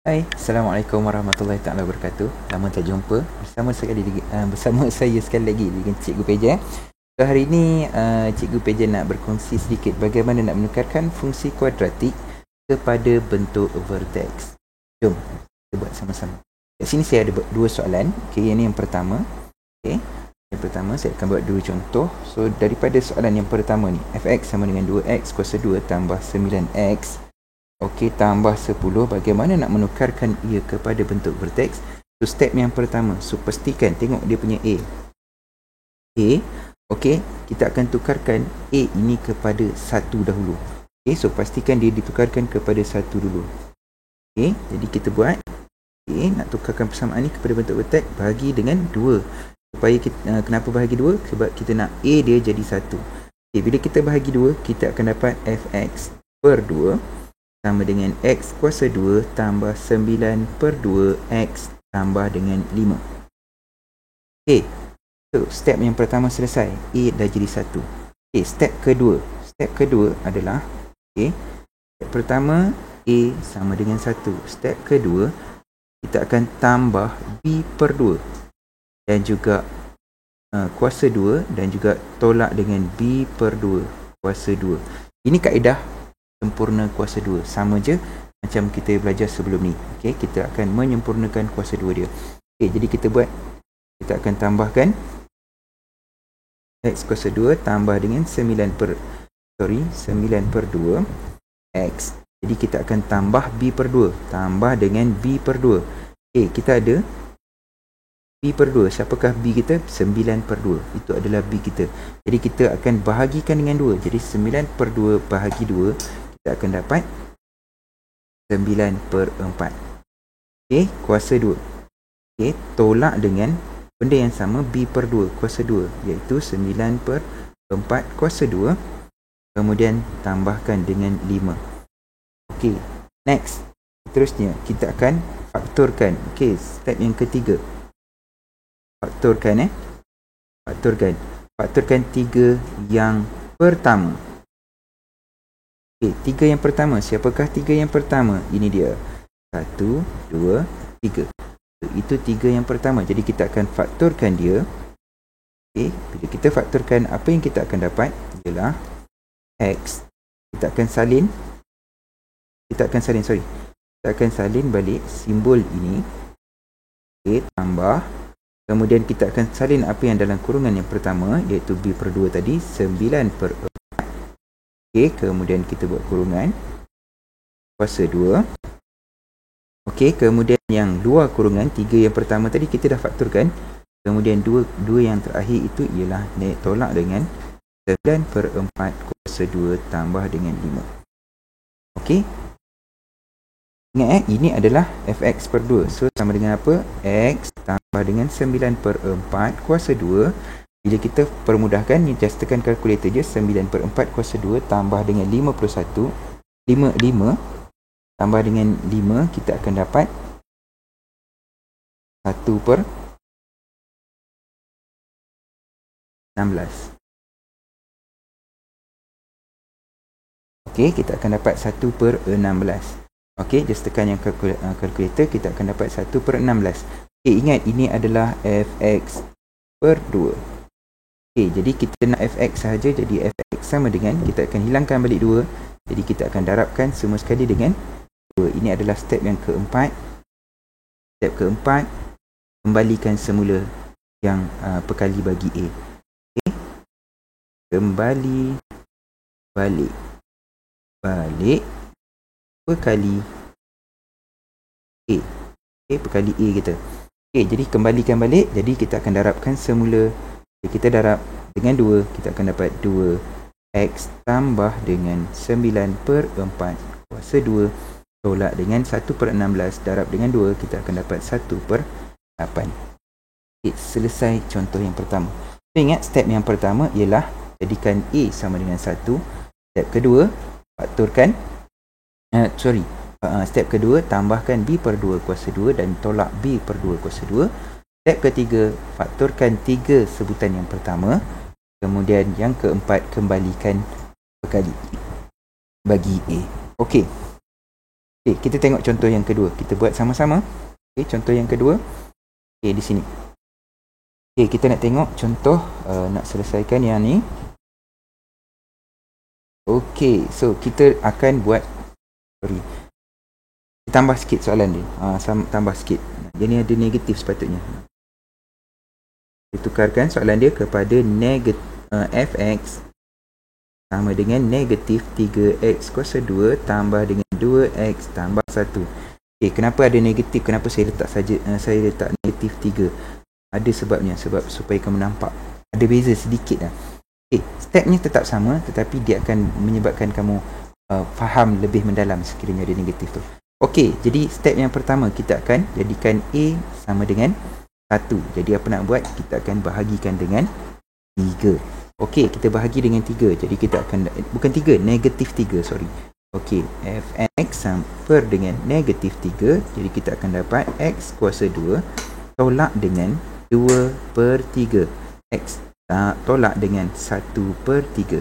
Hai, Assalamualaikum warahmatullahi taala wabarakatuh. Lama tak jumpa. Bersama saya sekali lagi dengan Cikgu Peja. So, hari ini Cikgu Peja nak berkongsi sedikit bagaimana nak menukarkan fungsi kuadratik kepada bentuk vertex. Jom kita buat sama-sama. Kat sini saya ada dua soalan. Okey, ini yang pertama. Okey. Yang pertama saya akan buat dua contoh. So daripada soalan yang pertama ni, fx sama dengan 2x kuasa 2 tambah 9x. Okey, tambah 10. Bagaimana nak menukarkan ia kepada bentuk vertex? So, step yang pertama. So, pastikan, tengok dia punya A. Okey, kita akan tukarkan A ini kepada 1 dahulu. Okey, so pastikan dia ditukarkan kepada 1 dulu. Okey, jadi kita buat. Okey, nak tukarkan persamaan ni kepada bentuk vertex, bahagi dengan 2. Supaya kita, kenapa bahagi 2? Sebab kita nak A dia jadi 1. Okey, bila kita bahagi 2, kita akan dapat fx per 2 sama dengan x kuasa 2 tambah 9 per 2 x tambah dengan 5. Okey, so step yang pertama selesai. A dah jadi 1. Okey, step kedua. Step kedua adalah, okey, step pertama A sama dengan 1. Step kedua, kita akan tambah B per 2 dan juga kuasa 2 dan juga tolak dengan B per 2 kuasa 2. Ini kaedah sempurna kuasa 2. Sama je macam kita belajar sebelum ni. Okey, kita akan menyempurnakan kuasa 2 dia. Okey, jadi kita buat. Kita akan tambahkan x kuasa 2 tambah dengan 9 per 2 x. Jadi kita akan tambah b per 2 tambah dengan b per 2. Okey, kita ada b per 2. Siapakah b kita? 9 per 2. Itu adalah b kita. Jadi kita akan bahagikan dengan 2. Jadi 9 per 2 bahagi 2, kita akan dapat 9 per 4. Okey, kuasa 2. Okey, tolak dengan benda yang sama, b per 2 kuasa 2, iaitu 9 per 4 kuasa 2. Kemudian tambahkan dengan 5. Okey, next. Seterusnya, kita akan faktorkan. Okey, step yang ketiga. Faktorkan Faktorkan 3 yang pertama. Okey, 3 yang pertama. Siapakah 3 yang pertama? Ini dia. 1, 2, 3. Itu 3 yang pertama. Jadi kita akan faktorkan dia. Okey, bila kita faktorkan, apa yang kita akan dapat ialah x. Kita akan salin balik simbol ini. Okey, tambah. Kemudian kita akan salin apa yang dalam kurungan yang pertama, iaitu b per 2 tadi, 9 per 4. Okey, kemudian kita buat kurungan kuasa 2. Okey, kemudian yang luar kurungan, 3 yang pertama tadi kita dah faktorkan. Kemudian 2 yang terakhir itu ialah tolak dengan 9 per 4 kuasa 2 tambah dengan 5. Okey, ingat ini adalah fx per 2. So sama dengan apa? X tambah dengan 9 per 4 kuasa 2. Bila kita permudahkan, ni just tekan kalkulator je. 9 per 4 kuasa 2 tambah dengan 51. 5 tambah dengan 5, kita akan dapat 1 per 16. Okey, kita akan dapat 1 per 16. Okey, just tekan yang kalkulator, kita akan dapat 1 per 16. Okey, ingat ini adalah fx per 2. Okey, jadi kita nak fx sahaja, jadi fx sama dengan, kita akan hilangkan balik 2. Jadi kita akan darabkan semua sekali dengan 2. Ini adalah step yang keempat. Step keempat, kembalikan semula yang perkali bagi A. Okey, kembali balik perkali A. Okey, perkali A kita. Okey, jadi kembalikan balik. Jadi kita akan darabkan semula. Kita darab dengan 2, kita akan dapat 2x tambah dengan 9 per 4 kuasa 2 tolak dengan 1 per 16 darab dengan 2, kita akan dapat 1 per 8. Okey, selesai contoh yang pertama. So, ingat step yang pertama ialah jadikan A sama dengan 1. Step kedua, faktorkan. Step kedua, tambahkan B per 2 kuasa 2 dan tolak B per 2 kuasa 2. Step ketiga, faktorkan 3 sebutan yang pertama. Kemudian yang keempat, kembalikan perkali bagi A. Okey. Okey, kita tengok contoh yang kedua. Kita buat sama-sama. Okey, contoh yang kedua. Okey, di sini. Okey, kita nak tengok contoh nak selesaikan yang ni. Okey, so kita akan buat tambah sikit soalan dia. Tambah sikit. Dia ni ada negatif sepatutnya. Ditukarkan soalan dia kepada fx sama dengan negatif 3x kuasa 2 tambah dengan 2x tambah 1. Okay, kenapa ada negatif? Kenapa saya letak negatif 3? Ada sebabnya, sebab supaya kamu nampak ada beza sedikit lah. Okay, stepnya tetap sama, tetapi dia akan menyebabkan kamu faham lebih mendalam sekiranya ada negatif tu. Okey, jadi step yang pertama kita akan jadikan A sama dengan 1. Jadi apa nak buat? Kita akan bahagikan dengan 3. Okey, kita bahagi dengan 3. Jadi kita akan, bukan 3, negatif 3, sorry. Okey, fx sama dengan negatif 3. Jadi kita akan dapat x kuasa 2 tolak dengan 2/3. X tolak dengan 1/3.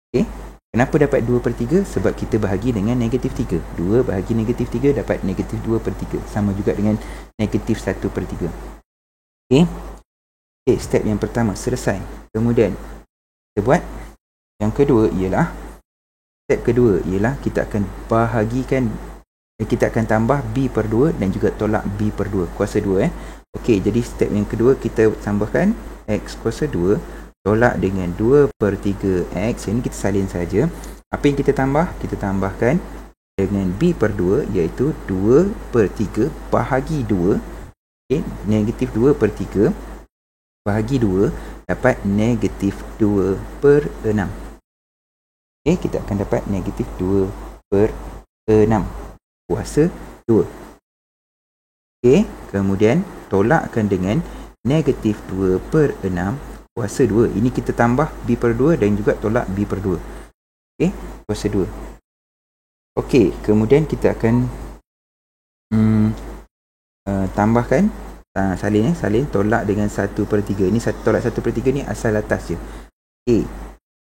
Okey, kenapa dapat 2/3? Sebab kita bahagi dengan negatif 3. 2 bahagi negatif 3 dapat negatif 2/3. Sama juga dengan negatif 1/3. Okey. Okey, step yang pertama selesai. Kemudian kita buat yang kedua ialah step kedua ialah kita akan bahagikan, kita akan tambah b/2 dan juga tolak b/2 kuasa 2 Okey, jadi step yang kedua kita tambahkan x kuasa 2 tolak dengan 2/3x. Ini kita salin saja. Apa yang kita tambah? Kita tambahkan dengan b/2 iaitu 2/3 bahagi 2. Okay, negatif 2/3 bahagi 2 dapat negatif 2/6. Okay, kita akan dapat negatif 2/6 kuasa 2. Okay, kemudian tolakkan dengan negatif 2/6 kuasa 2. Ini kita tambah b/2 dan juga tolak b/2. Okay, kuasa 2. Okay, kemudian kita akan tambahkan salin tolak dengan 1/3. Ini tolak 1/3 ni asal atas je. Okay,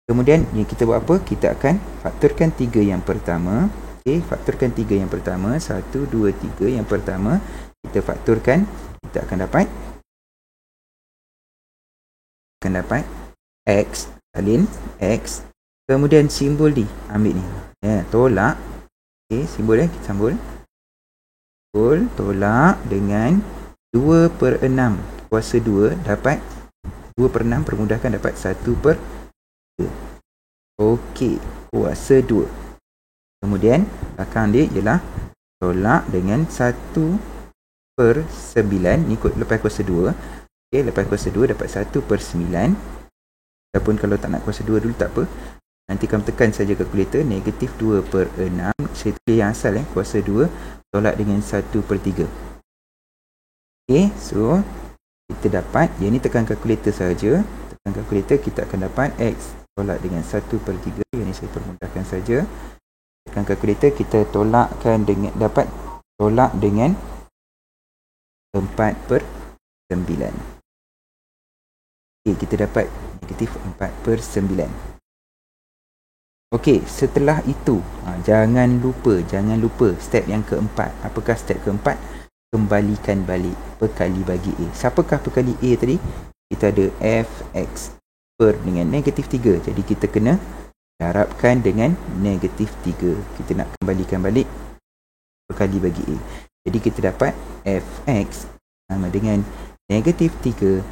kemudian yang kita buat apa? Kita akan faktorkan 3 yang pertama. Okay, faktorkan 3 yang pertama. 1, 2, 3 yang pertama kita faktorkan, kita akan dapat x, salin x, kemudian simbol ni ambil ni tolak. Okay, simbol kita sambung tolak dengan 2/6 kuasa 2 dapat 2/6 permudahkan dapat 1/3. Okey, kuasa 2. Kemudian belakang dia ialah tolak dengan 1/9 ni lepas kuasa 2. Okey, lepas kuasa 2 dapat 1/9. Ataupun kalau tak nak kuasa 2 dulu tak apa, nanti kamu tekan saja kalkulator. Negatif 2/6, saya tulis yang asal kuasa 2 tolak dengan 1/3. Okey, so kita dapat, yang ni tekan kalkulator saja. Tekan kalkulator, kita akan dapat x tolak dengan 1/3. Yang ni saya permudahkan saja. Tekan kalkulator, kita tolakkan dengan, dapat tolak dengan 4/9. Okey, kita dapat negatif 4/9. Okey, setelah itu jangan lupa step yang keempat. Apakah step keempat? Kembalikan balik perkali bagi A. Siapakah perkali A tadi? Kita ada fx dengan negatif 3. Jadi kita kena darabkan dengan negatif 3. Kita nak kembalikan balik perkali bagi A. Jadi kita dapat fx sama dengan negatif 3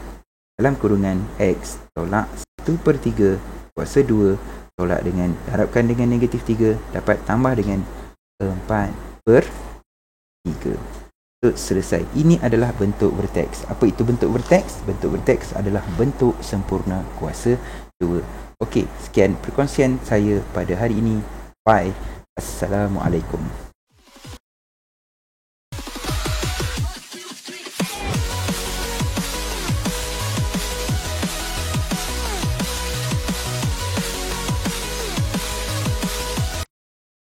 dalam kurungan x tolak 1/3 kuasa 2 tolak dengan, darabkan dengan negatif 3 dapat tambah dengan 4/3. So, selesai. Ini adalah bentuk vertex. Apa itu bentuk vertex? Bentuk vertex adalah bentuk sempurna kuasa 2. Okey, sekian perkongsian saya pada hari ini. Bye. Assalamualaikum.